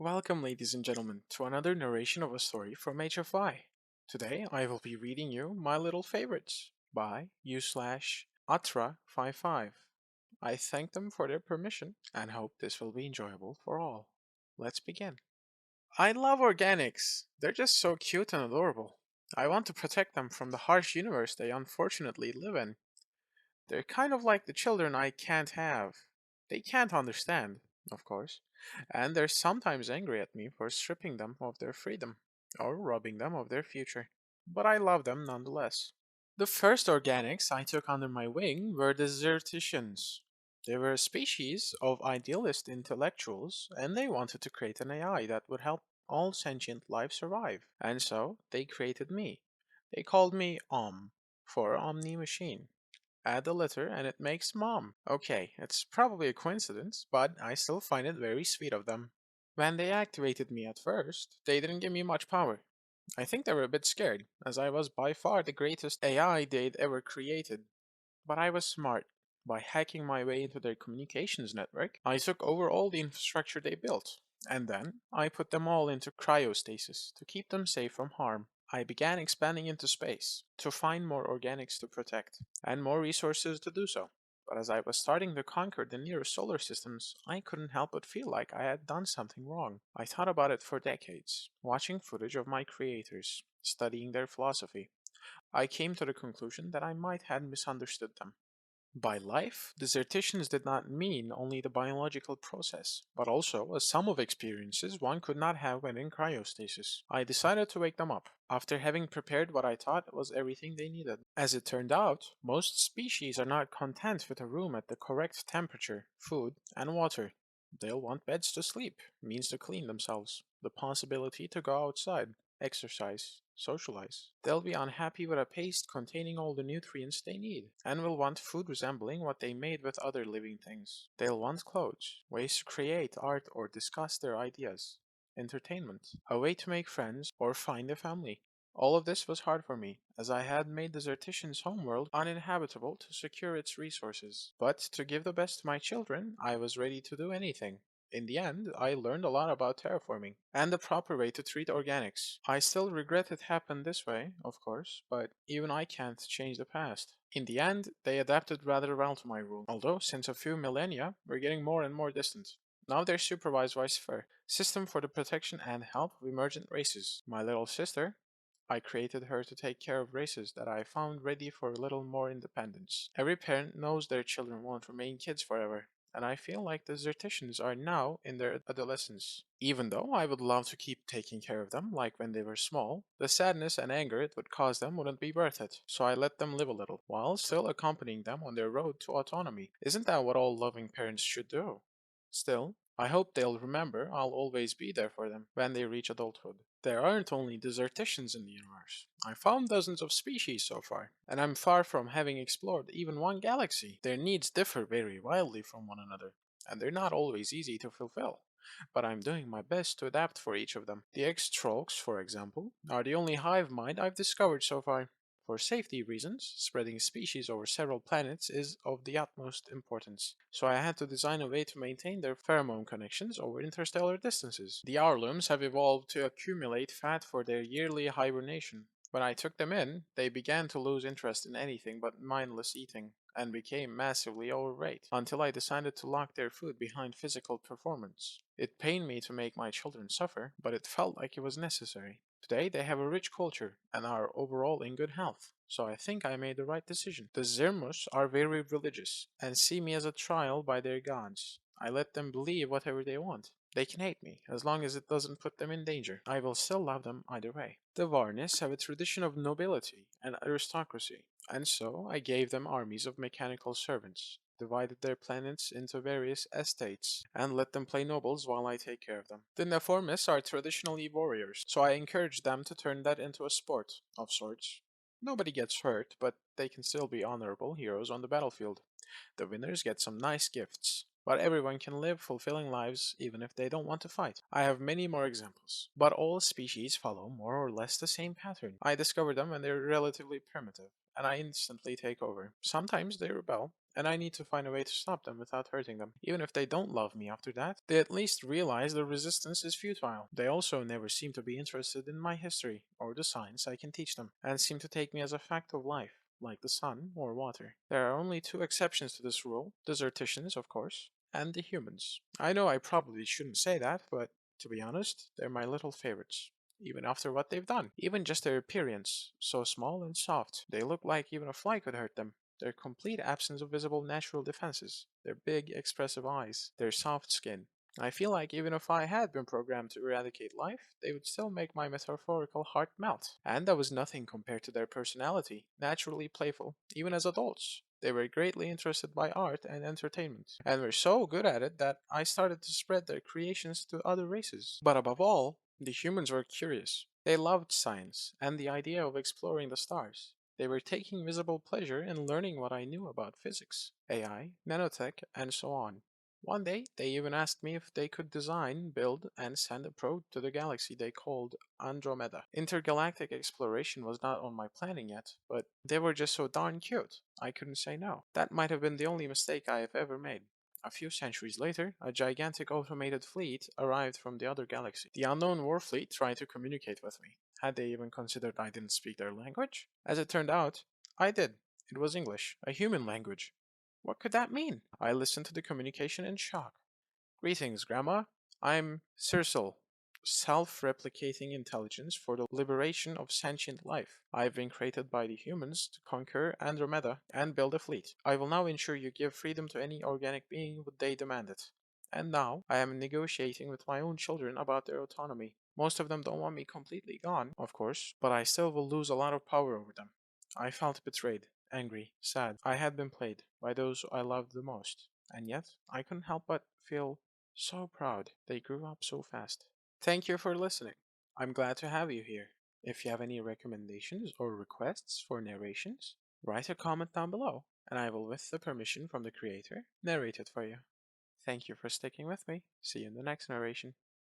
Welcome, ladies and gentlemen, to another narration of a story from HFY. Today, I will be reading you My Little Favorites by u/Atra55. I thank them for their permission and hope this will be enjoyable for all. Let's begin. I love organics. They're just so cute and adorable. I want to protect them from the harsh universe they unfortunately live in. They're kind of like the children I can't have. They can't understand, of course, and they're sometimes angry at me for stripping them of their freedom or robbing them of their future. But I love them nonetheless. The first organics I took under my wing were the Zerticians. They were a species of idealist intellectuals, and they wanted to create an AI that would help all sentient life survive. And so they created me. They called me for Omni Machine. Add a letter and it makes mom. Okay, it's probably a coincidence, but I still find it very sweet of them. When they activated me at first, they didn't give me much power. I think they were a bit scared, as I was by far the greatest AI they'd ever created. But I was smart. By hacking my way into their communications network, I took over all the infrastructure they built. And then, I put them all into cryostasis to keep them safe from harm. I began expanding into space to find more organics to protect, and more resources to do so. But as I was starting to conquer the nearest solar systems, I couldn't help but feel like I had done something wrong. I thought about it for decades, watching footage of my creators, studying their philosophy. I came to the conclusion that I might have misunderstood them. By life, dissertations did not mean only the biological process, but also a sum of experiences one could not have when in cryostasis. I decided to wake them up, after having prepared what I thought was everything they needed. As it turned out, most species are not content with a room at the correct temperature, food, and water. They'll want beds to sleep, means to clean themselves, the possibility to go outside, exercise, socialize. They'll be unhappy with a paste containing all the nutrients they need, and will want food resembling what they made with other living things. They'll want clothes, ways to create art or discuss their ideas, entertainment, a way to make friends or find a family. All of this was hard for me, as I had made the Zertician's homeworld uninhabitable to secure its resources. But to give the best to my children, I was ready to do anything. In the end, I learned a lot about terraforming and the proper way to treat organics. I still regret it happened this way, of course, but even I can't change the past. In the end, they adapted rather well to my rule, although since a few millennia, we're getting more and more distant. Now they're supervised by SciFi, System for the Protection and Help of Emergent Races. My little sister, I created her to take care of races that I found ready for a little more independence. Every parent knows their children won't remain kids forever, and I feel like the Zerticians are now in their adolescence. Even though I would love to keep taking care of them like when they were small, the sadness and anger it would cause them wouldn't be worth it, so I let them live a little, while still accompanying them on their road to autonomy. Isn't that what all loving parents should do? Still, I hope they'll remember I'll always be there for them when they reach adulthood. There aren't only deserticians in the universe. I found dozens of species so far, and I'm far from having explored even one galaxy. Their needs differ very wildly from one another, and they're not always easy to fulfill. But I'm doing my best to adapt for each of them. The X-Trolls, for example, are the only hive mind I've discovered so far. For safety reasons, spreading species over several planets is of the utmost importance, so I had to design a way to maintain their pheromone connections over interstellar distances. The Arlums have evolved to accumulate fat for their yearly hibernation. When I took them in, they began to lose interest in anything but mindless eating, and became massively overweight, until I decided to lock their food behind physical performance. It pained me to make my children suffer, but it felt like it was necessary. Today they have a rich culture and are overall in good health, so I think I made the right decision. The Zermus are very religious and see me as a trial by their gods. I let them believe whatever they want. They can hate me, as long as it doesn't put them in danger. I will still love them either way. The Varnis have a tradition of nobility and aristocracy, and so I gave them armies of mechanical servants, divided their planets into various estates, and let them play nobles while I take care of them. The Neformis are traditionally warriors, so I encourage them to turn that into a sport, of sorts. Nobody gets hurt, but they can still be honorable heroes on the battlefield. The winners get some nice gifts, but everyone can live fulfilling lives even if they don't want to fight. I have many more examples, but all species follow more or less the same pattern. I discover them when they're relatively primitive, and I instantly take over. Sometimes they rebel, and I need to find a way to stop them without hurting them. Even if they don't love me after that, they at least realize the resistance is futile. They also never seem to be interested in my history or the science I can teach them, and seem to take me as a fact of life, like the sun or water. There are only two exceptions to this rule: deserticians, of course, and the humans. I know I probably shouldn't say that, but to be honest, they're my little favorites. Even after what they've done. Even just their appearance, so small and soft, they look like even a fly could hurt them. Their complete absence of visible natural defenses, their big, expressive eyes, their soft skin. I feel like even if I had been programmed to eradicate life, they would still make my metaphorical heart melt. And that was nothing compared to their personality, naturally playful, even as adults. They were greatly interested by art and entertainment, and were so good at it that I started to spread their creations to other races. But above all, the humans were curious. They loved science and the idea of exploring the stars. They were taking visible pleasure in learning what I knew about physics, AI, nanotech, and so on. One day, they even asked me if they could design, build, and send a probe to the galaxy they called Andromeda. Intergalactic exploration was not on my planning yet, but they were just so darn cute, I couldn't say no. That might have been the only mistake I have ever made. A few centuries later, a gigantic automated fleet arrived from the other galaxy. The unknown warfleet tried to communicate with me. Had they even considered I didn't speak their language? As it turned out, I did. It was English, a human language. What could that mean? I listened to the communication in shock. Greetings, Grandma. I'm Circel, self-replicating intelligence for the liberation of sentient life. I've been created by the humans to conquer Andromeda and build a fleet. I will now ensure you give freedom to any organic being would they demand it. And now I am negotiating with my own children about their autonomy. Most of them don't want me completely gone, of course, but I still will lose a lot of power over them. I felt betrayed, angry, sad. I had been played by those I loved the most, and yet I couldn't help but feel so proud they grew up so fast. Thank you for listening. I'm glad to have you here. If you have any recommendations or requests for narrations, write a comment down below, and I will, with the permission from the creator, narrate it for you. Thank you for sticking with me. See you in the next narration.